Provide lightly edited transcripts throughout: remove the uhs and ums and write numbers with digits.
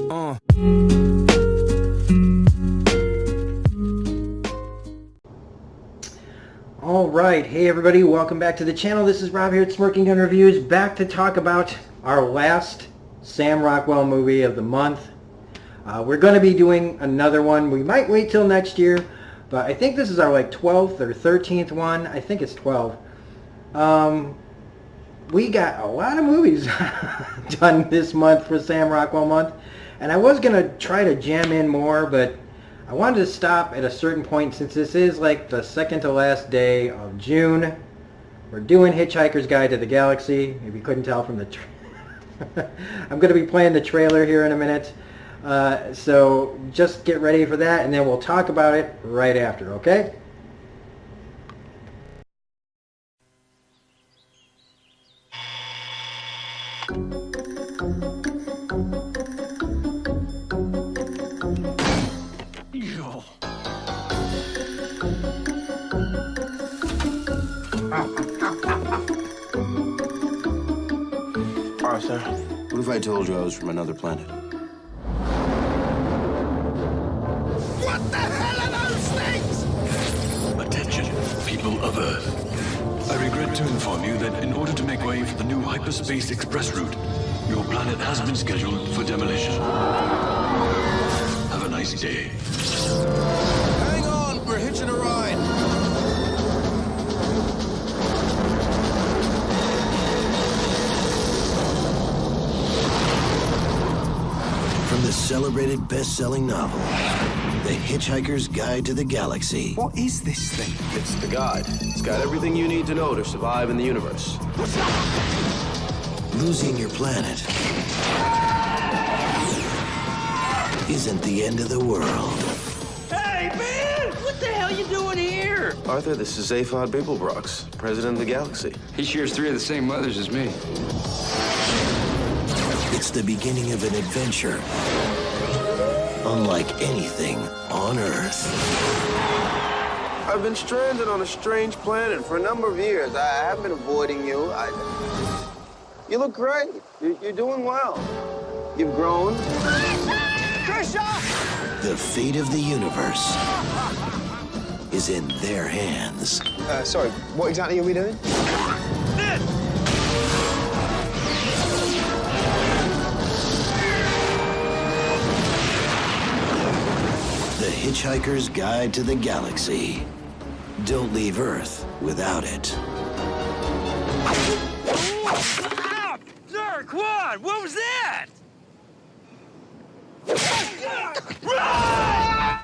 Alright, hey everybody, welcome back to the channel. This is Rob here at Smirking Gun Reviews, back to talk about our last Sam Rockwell movie of the month. We're going to be doing another one. We might wait till next year, but I think this is our 12th or 13th one. I think it's 12. We got a lot of movies done this month for Sam Rockwell month, and I was going to try to jam in more, but I wanted to stop at a certain point since this is like the second to last day of June. We're doing Hitchhiker's Guide to the Galaxy. If you couldn't tell from the I'm going to be playing the trailer here in a minute. So just get ready for that, and then we'll talk about it right after, okay? Arthur, what if I told you I was from another planet? What the hell are those things? Attention, people of Earth. I regret to inform you that in order to make way for the new hyperspace express route, your planet has been scheduled for demolition. Have a nice day. Hang on, we're hitching a ride. From the celebrated best-selling novel, The Hitchhiker's Guide to the Galaxy. What is this thing? It's the guide. It's got everything you need to know to survive in the universe. Losing your planet isn't the end of the world. Hey, man! What the hell you doing here? Arthur, this is Zaphod Beeblebrox, president of the galaxy. He shares 3 of the same mothers as me. It's the beginning of an adventure unlike anything on Earth. I've been stranded on a strange planet for a number of years. I have been avoiding you. You look great. You're doing well. You've grown. Trisha! The fate of the universe is in their hands. Sorry, what exactly are we doing? The Hitchhiker's Guide to the Galaxy. Don't leave Earth without it. Ow! Sir, come on! What was that? Run!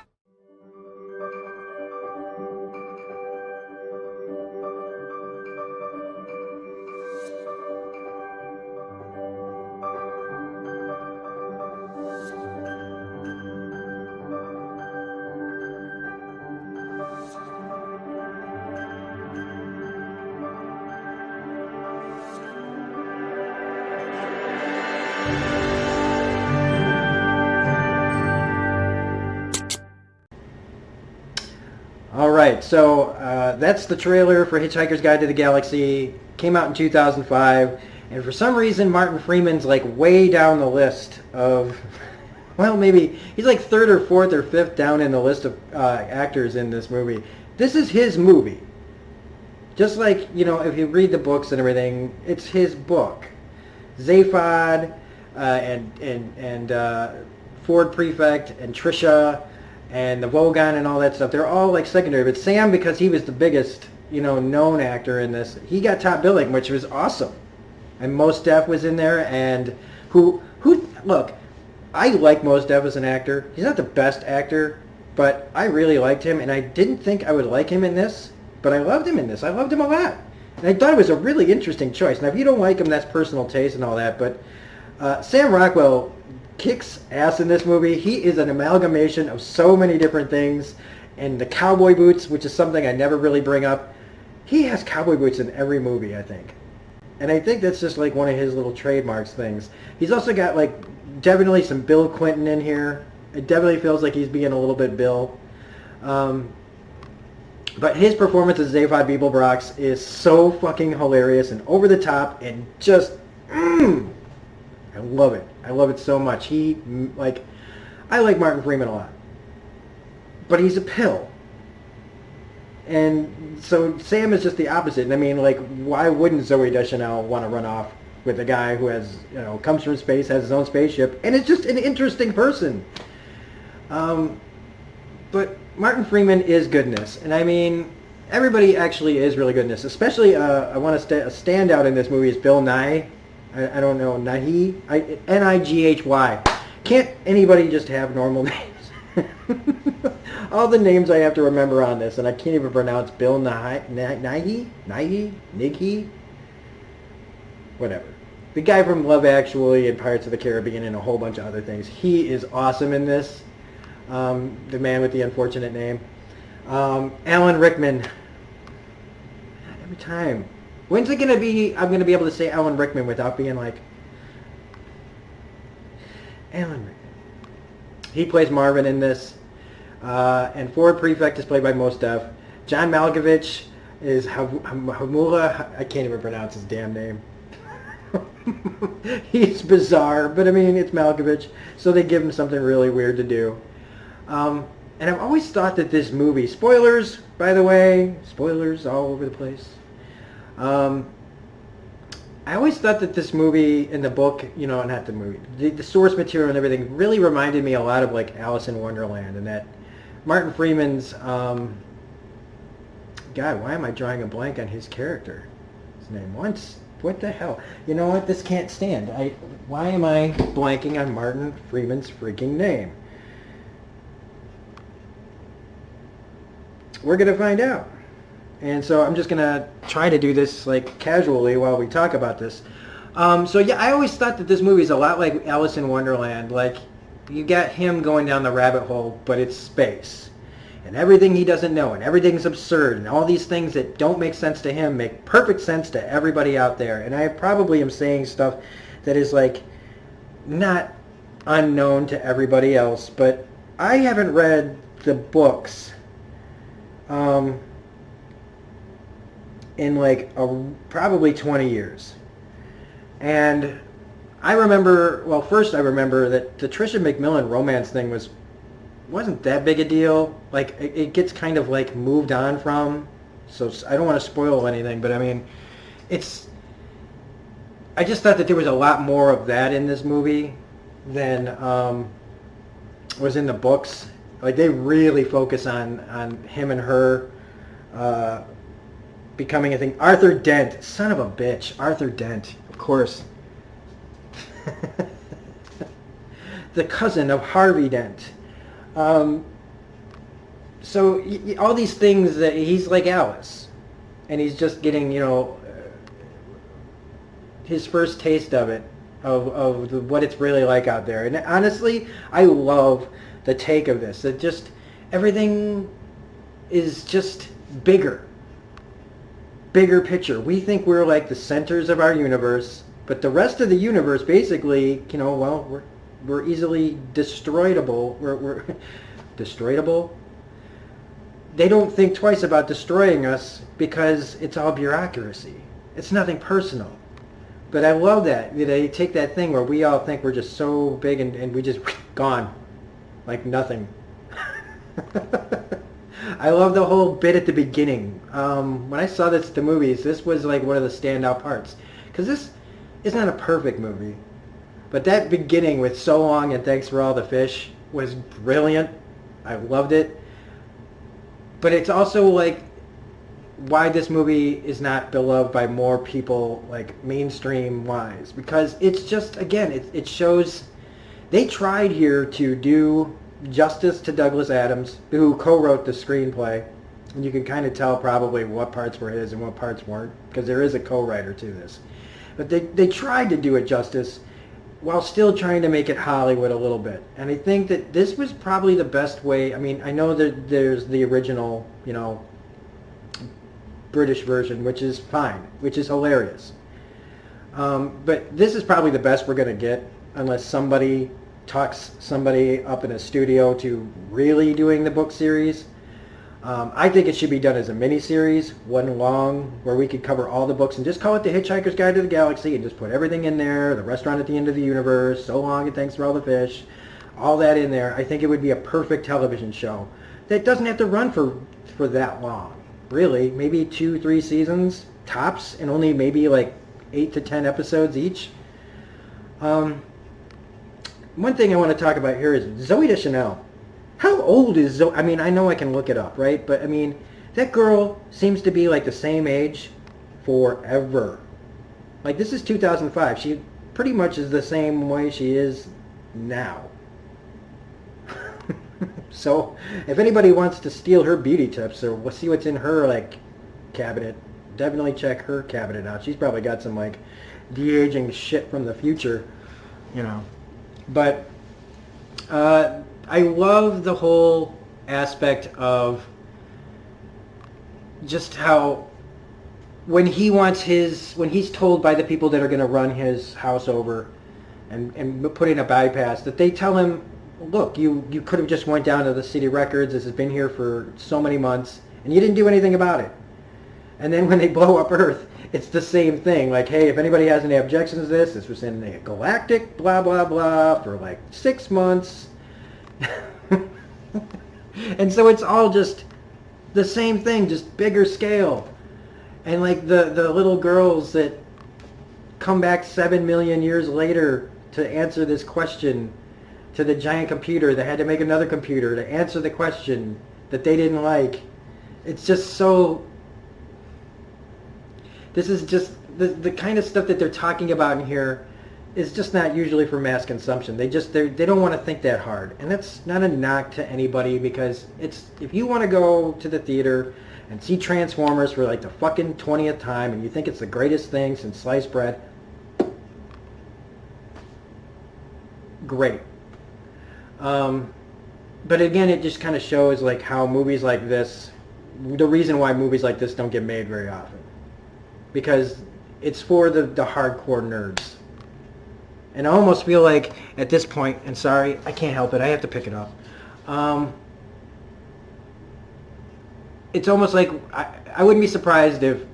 Alright, so that's the trailer for Hitchhiker's Guide to the Galaxy. Came out in 2005, and for some reason Martin Freeman's like way down the list of, well, maybe he's like 3rd or 4th or 5th down in the list of actors in this movie. This is his movie. Just like, you know, if you read the books and everything, it's his book. Zaphod and Ford Prefect and Trisha and the Vogon and all that stuff, they're all like secondary. But Sam, because he was the biggest, you know, known actor in this, he got top billing, which was awesome. And Mos Def was in there, and who look, I like Mos Def as an actor. He's not the best actor, but I really liked him, and I didn't think I would like him in this, but I loved him in this. I loved him a lot. And I thought it was a really interesting choice. Now, if you don't like him, that's personal taste and all that, but Sam Rockwell kicks ass in this movie. He is an amalgamation of so many different things, and the cowboy boots, which is something I never really bring up. He has cowboy boots in every movie, I think. And I think that's just like one of his little trademarks things. He's also got like definitely some Bill Clinton in here. It definitely feels like he's being a little bit Bill. But his performance as Zaphod Beeblebrox is so fucking hilarious and over the top and just, I love it. I love it so much. I like Martin Freeman a lot. But he's a pill. And so Sam is just the opposite. And I mean, like, why wouldn't Zoe Deschanel want to run off with a guy who has, comes from space, has his own spaceship, and is just an interesting person? But Martin Freeman is goodness. And I mean, everybody actually is really goodness. Especially, I want to a standout in this movie is Bill Nye. I don't know, Nighy? Nighy. Can't anybody just have normal names? All the names I have to remember on this, and I can't even pronounce Bill Nighy? Nighy? Whatever. The guy from Love Actually and Pirates of the Caribbean and a whole bunch of other things. He is awesome in this. The man with the unfortunate name. Alan Rickman. Every time. When's it going to be I'm going to be able to say Alan Rickman without being like... Alan Rickman. He plays Marvin in this. And Ford Prefect is played by Mostaf. John Malkovich is Hamula. I can't even pronounce his damn name. He's bizarre, but I mean, it's Malkovich, so they give him something really weird to do. And I've always thought that this movie, spoilers, by the way, spoilers all over the place. I always thought that this movie in the book, not the movie, the source material and everything really reminded me a lot of like Alice in Wonderland, and that Martin Freeman's, God, why am I drawing a blank on his character? His name once. What the hell? You know what? This can't stand. Why am I blanking on Martin Freeman's freaking name? We're going to find out. And so I'm just going to try to do this like casually while we talk about this. So yeah, I always thought that this movie is a lot like Alice in Wonderland. Like, you got him going down the rabbit hole, but it's space. And everything he doesn't know, and everything's absurd, and all these things that don't make sense to him make perfect sense to everybody out there. And I probably am saying stuff that is like not unknown to everybody else, but I haven't read the books in like probably 20 years. And I remember that the Tricia McMillan romance thing wasn't that big a deal. Like, it gets kind of like moved on from, so I don't want to spoil anything, but I mean, I just thought that there was a lot more of that in this movie than was in the books. Like, they really focus on him and her becoming a thing. Arthur Dent, son of a bitch, Arthur Dent, of course. The cousin of Harvey Dent. So all these things that he's like Alice, and he's just getting, his first taste of it, of what it's really like out there. And honestly, I love the take of this. That just everything is just bigger picture. We think we're like the centers of our universe, but the rest of the universe basically, we're easily destroyable. We're destroyable. They don't think twice about destroying us because it's all bureaucracy. It's nothing personal. But I love that. They take that thing where we all think we're just so big and we just gone like nothing. I love the whole bit at the beginning. When I saw the movies, this was like one of the standout parts. Because this is not a perfect movie. But that beginning with "So long and thanks for all the fish" was brilliant. I loved it. But it's also like why this movie is not beloved by more people, like mainstream wise, because it's just, again, it shows they tried here to do justice to Douglas Adams, who co-wrote the screenplay, and you can kind of tell probably what parts were his and what parts weren't, because there is a co-writer to this. But they tried to do it justice while still trying to make it Hollywood a little bit. And I think that this was probably the best way. I mean, I know that there's the original, British version, which is fine, which is hilarious. But this is probably the best we're going to get, unless somebody talks somebody up in a studio to really doing the book series. I think it should be done as a miniseries, one long, where we could cover all the books and just call it The Hitchhiker's Guide to the Galaxy and just put everything in there, the restaurant at the end of the universe, so long and thanks for all the fish, all that in there. I think it would be a perfect television show that doesn't have to run for that long. Really, maybe 2-3 seasons, tops, and only maybe like 8 to 10 episodes each. One thing I want to talk about here is Zooey Deschanel. How old is Zoe? I mean, I know I can look it up, right? But, I mean, that girl seems to be, like, the same age forever. Like, this is 2005. She pretty much is the same way she is now. So, if anybody wants to steal her beauty tips or see what's in her, like, cabinet, definitely check her cabinet out. She's probably got some, like, de-aging shit from the future, you know. But, I love the whole aspect of just how when he's told by the people that are going to run his house over and put in a bypass, that they tell him, look, you could have just went down to the city records. This has been here for so many months, and you didn't do anything about it. And then when they blow up Earth, it's the same thing. Like, hey, if anybody has any objections to this was in the galactic blah, blah, blah for like 6 months. And so it's all just the same thing, just bigger scale. And like the little girls that come back 7 million years later to answer this question to the giant computer that had to make another computer to answer the question that they didn't like. It's just so... This is just the kind of stuff that they're talking about in here is just not usually for mass consumption. They don't want to think that hard. And that's not a knock to anybody, because it's, if you want to go to the theater and see Transformers for like the fucking 20th time and you think it's the greatest thing since sliced bread, great. But again, it just kind of shows like how movies like this, the reason why movies like this don't get made very often. Because it's for the hardcore nerds. And I almost feel like at this point, and sorry, I can't help it, I have to pick it up. It's almost like, I wouldn't be surprised if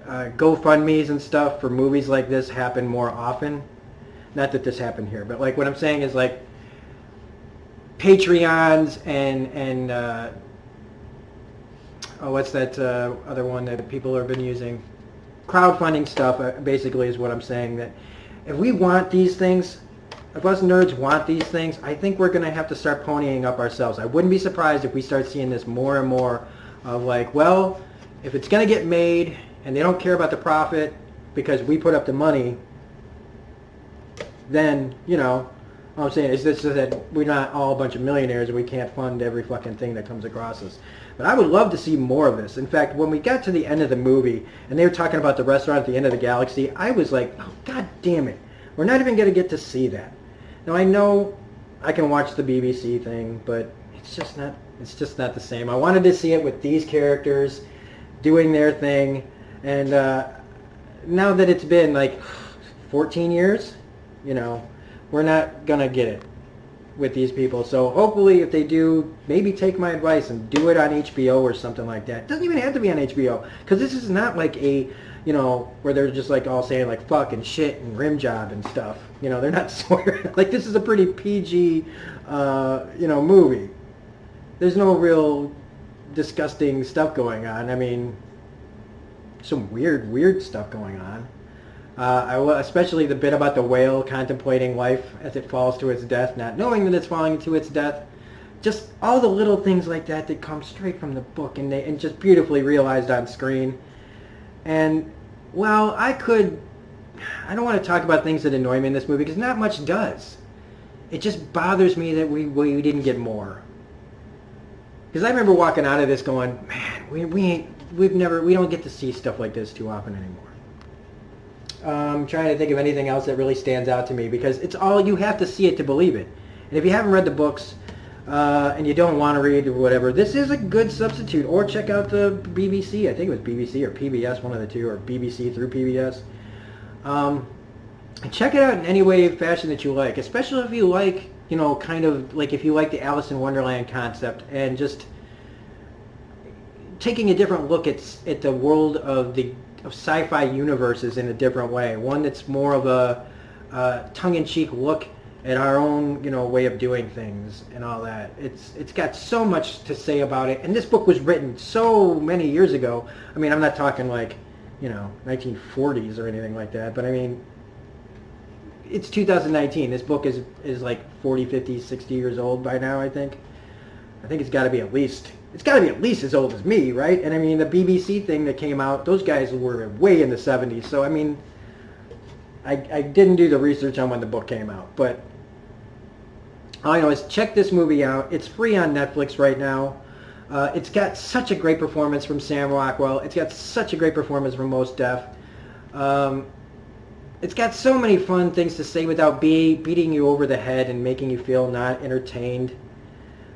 GoFundMes and stuff for movies like this happen more often. Not that this happened here, but like what I'm saying is like Patreons and what's that other one that people have been using? Crowdfunding stuff, basically, is what I'm saying. That if we want these things, if us nerds want these things, I think we're going to have to start ponying up ourselves. I wouldn't be surprised if we start seeing this more and more of like, well, if it's going to get made and they don't care about the profit because we put up the money, then, you know, all I'm saying is this is that we're not all a bunch of millionaires and we can't fund every fucking thing that comes across us. But I would love to see more of this. In fact, when we got to the end of the movie and they were talking about the restaurant at the end of the galaxy, I was like, oh, God damn it. We're not even going to get to see that. Now, I know I can watch the BBC thing, but it's just not the same. I wanted to see it with these characters doing their thing. And now that it's been like 14 years, you know, we're not going to get it with these people. So hopefully if they do, maybe take my advice and do it on HBO or something like that. It doesn't even have to be on HBO, because this is not like a, you know, where they're just like all saying like fuck and shit and rim job and stuff. You know, they're not swearing. Like, this is a pretty PG, you know, movie. There's no real disgusting stuff going on. I mean, some weird stuff going on. Especially the bit about the whale contemplating life as it falls to its death, not knowing that it's falling to its death. Just all the little things like that that come straight from the book and just beautifully realized on screen. And, well, I don't want to talk about things that annoy me in this movie, because not much does. It just bothers me that we didn't get more. Because I remember walking out of this going, man, we don't get to see stuff like this too often anymore. I'm trying to think of anything else that really stands out to me, because it's all, you have to see it to believe it. And if you haven't read the books and you don't want to read or whatever, this is a good substitute. Or check out the BBC. I think it was BBC or PBS, one of the two, or BBC through PBS. And check it out in any way, fashion that you like, especially if you like, you know, kind of like if you like the Alice in Wonderland concept and just taking a different look at the world of sci-fi universes in a different way. One that's more of a tongue-in-cheek look at our own, way of doing things and all that. It's got so much to say about it. And this book was written so many years ago. I mean, I'm not talking like, 1940s or anything like that, but I mean, it's 2019. This book is like 40, 50, 60 years old by now, I think. I think it's got to be at least as old as me, right? And I mean, the BBC thing that came out, those guys were way in the 70s. So I mean, I didn't do the research on when the book came out, but all I know is check this movie out. It's free on Netflix right now. It's got such a great performance from Sam Rockwell. It's got such a great performance from Mos Def. It's got so many fun things to say without beating you over the head and making you feel not entertained.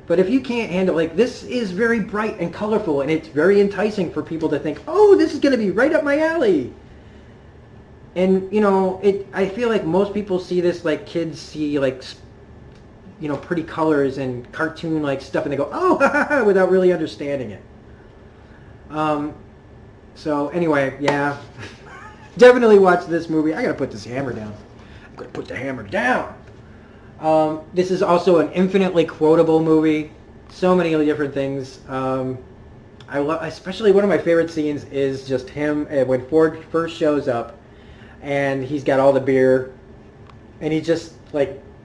But if you can't handle, this is very bright and colorful, and it's very enticing for people to think, oh, this is going to be right up my alley. And, I feel like most people see this like kids see, pretty colors and cartoon-like stuff, and they go, oh, ha, ha, ha, without really understanding it. So, anyway, yeah. Definitely watch this movie. I got to put this hammer down. I'm going to put the hammer down. This is also an infinitely quotable movie. So many different things. I love, especially one of my favorite scenes is just him when Ford first shows up, and he's got all the beer, and he's just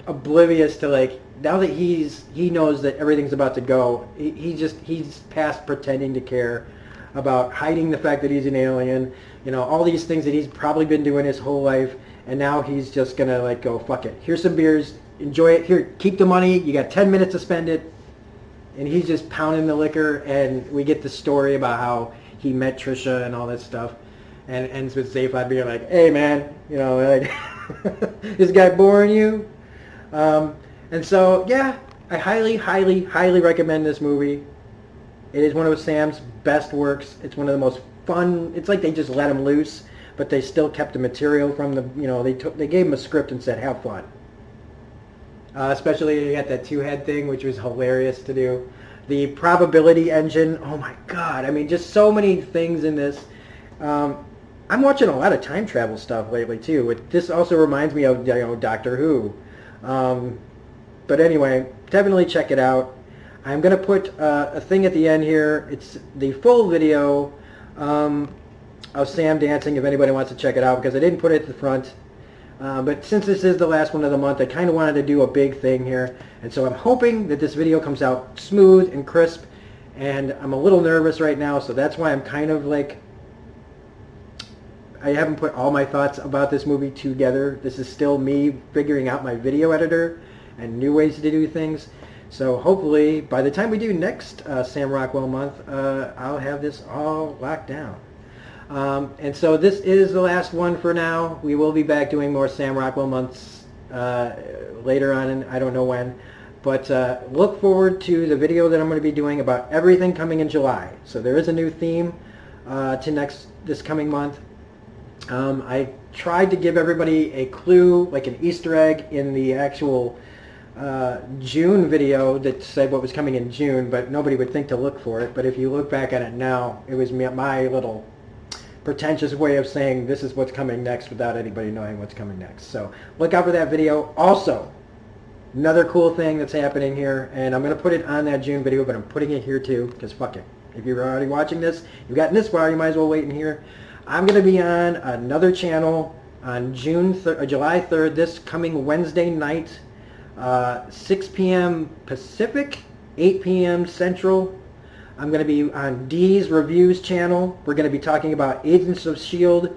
oblivious to now that he knows that everything's about to go. He's past pretending to care about hiding the fact that he's an alien. All these things that he's probably been doing his whole life, and now he's just gonna go, fuck it. Here's some beers. Enjoy it. Here, keep the money. You got 10 minutes to spend it. And he's just pounding the liquor, and we get the story about how he met Trisha and all that stuff. And it ends with Zaphod being like, hey, man, this guy boring you? And so, yeah, I highly, highly, highly recommend this movie. It is one of Sam's best works. It's one of the most fun. It's like they just let him loose, but they still kept the material from they gave him a script and said, have fun. Especially you got that two-head thing, which was hilarious to do. The probability engine, oh my God. I mean, just so many things in this. I'm watching a lot of time travel stuff lately, too. This also reminds me of Doctor Who. But anyway, definitely check it out. I'm going to put a thing at the end here. It's the full video of Sam dancing if anybody wants to check it out, because I didn't put it at the front. But since this is the last one of the month, I kind of wanted to do a big thing here. And so I'm hoping that this video comes out smooth and crisp. And I'm a little nervous right now, so that's why I'm kind of I haven't put all my thoughts about this movie together. This is still me figuring out my video editor and new ways to do things. So hopefully, by the time we do next Sam Rockwell month, I'll have this all locked down. And so this is the last one for now. We will be back doing more Sam Rockwell months later on, and I don't know when. But look forward to the video that I'm going to be doing about everything coming in July. So there is a new theme to this coming month. I tried to give everybody a clue, like an Easter egg, in the actual June video that said what was coming in June, but nobody would think to look for it. But if you look back at it now, it was my little pretentious way of saying this is what's coming next without anybody knowing what's coming next. So look out for that video. Also, another cool thing that's happening here, and I'm going to put it on that June video, but I'm putting it here too, because fuck it. If you're already watching this, you've gotten this far, you might as well wait in here. I'm going to be on another channel on July 3rd, this coming Wednesday night, 6 p.m. Pacific, 8 p.m. Central. I'm going to be on Dee's Reviews channel. We're going to be talking about Agents of S.H.I.E.L.D.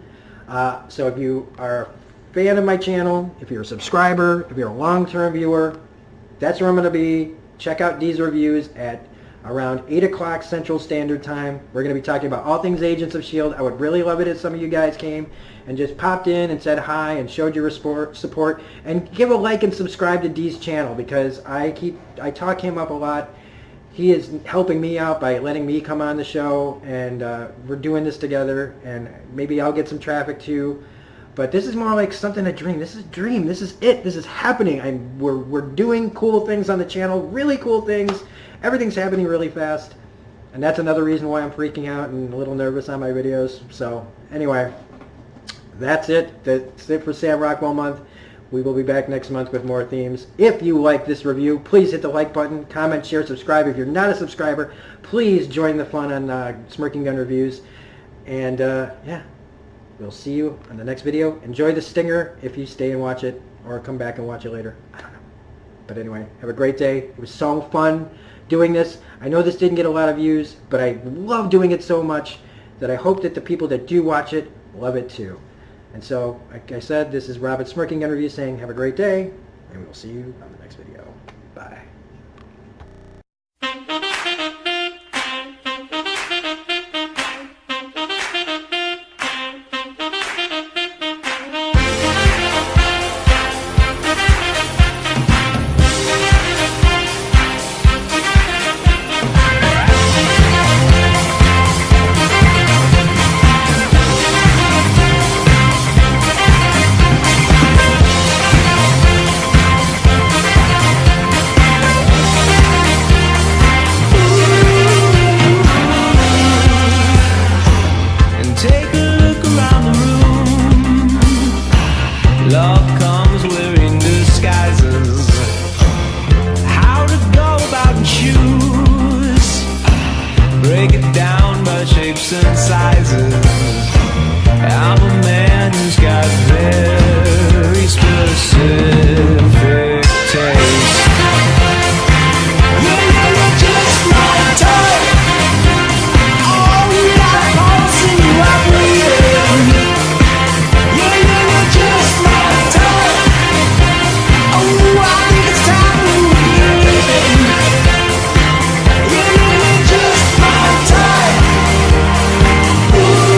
So if you are a fan of my channel, if you're a subscriber, if you're a long-term viewer, that's where I'm going to be. Check out Dee's Reviews at around 8 o'clock Central Standard Time. We're going to be talking about all things Agents of S.H.I.E.L.D. I would really love it if some of you guys came and just popped in and said hi and showed your support. And give a like and subscribe to Dee's channel, because I talk him up a lot. He is helping me out by letting me come on the show, and we're doing this together, and maybe I'll get some traffic too. But this is more like something a dream. This is a dream. This is it. This is happening. We're doing cool things on the channel, really cool things. Everything's happening really fast. And that's another reason why I'm freaking out and a little nervous on my videos. So anyway, that's it. That's it for Sam Rockwell month. We will be back next month with more themes. If you like this review, please hit the like button, comment, share, subscribe. If you're not a subscriber, please join the fun on Smirking Gun Reviews. And yeah, we'll see you on the next video. Enjoy the stinger if you stay and watch it, or come back and watch it later. I don't know. But anyway, have a great day. It was so fun doing this. I know this didn't get a lot of views, but I love doing it so much that I hope that the people that do watch it love it too. And so, like I said, this is Rob at Smirking Gun Reviews saying have a great day, and we will see you on the next video. Bye. Love comes wearing disguises. How to go about and choose. Break it down by shapes and sizes. I'm a man who's got very specific taste. You're just my type. Oh, like pulsing you up breathing. You're just my type. Oh, I think it's time to leave. You're just my type. Ooh.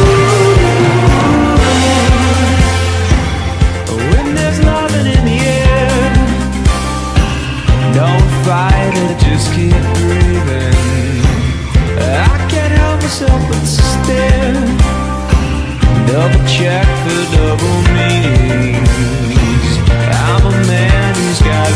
When there's loving in the air, don't fight it, just keep breathing. I can't help myself but stare. Double check for double meanings. I'm a man who's got